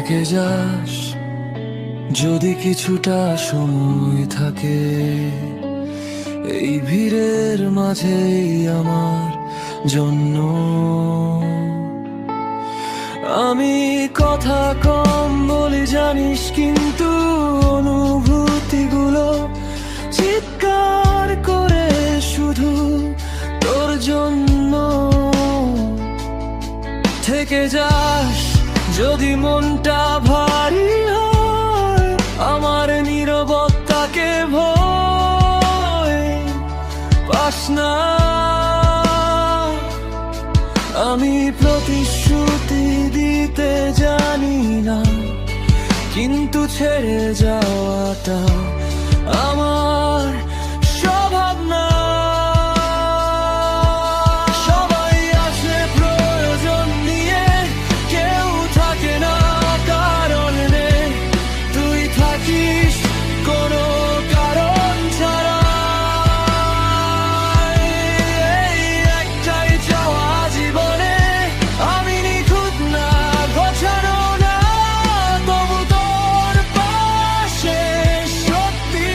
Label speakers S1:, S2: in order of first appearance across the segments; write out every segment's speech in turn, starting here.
S1: থেকে যাস যদি কিছুটা সময় থাকে, এই ভিড়ের মাঝেই আমার জন্য। আমি কথা কম বলি জানিস, কিন্তু অনুভূতিগুলো চিৎকার করে শুধু তোর জন্য। থেকে যাস যদি মনটা ভারী হয়, আমার নীরবতাকে ভয় পাস না। আমি প্রতিশ্রুতি দিতে জানি না, কিন্তু ছেড়ে যাওয়াটা আমার স্বভাব না। সবাই আসে প্রয়োজন নিয়ে, কেউ থাকে না কারণ নেই। তুই থাকিস কোনো কারণ ছাড়া, এই একটাই চাওয়া জীবনে। আমি নিখুঁত না, গোছানো না, তবু তোর পাশে সত্যি।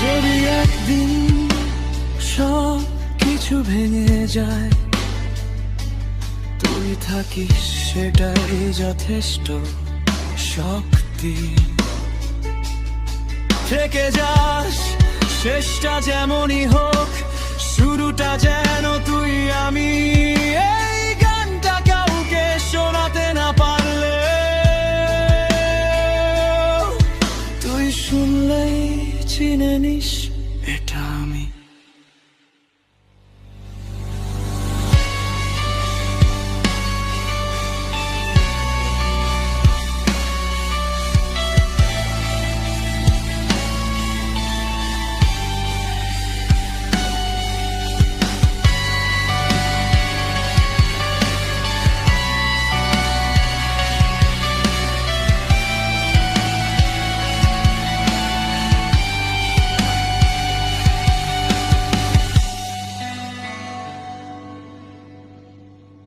S1: যদি একদিন সব কিছু ভেঙে যায়, তুই থাকিস সেটাই যথেষ্ট শক্তি। থেকে যাস শেষটা যেমনই হোক, শুরুটা যেন তুই আমি।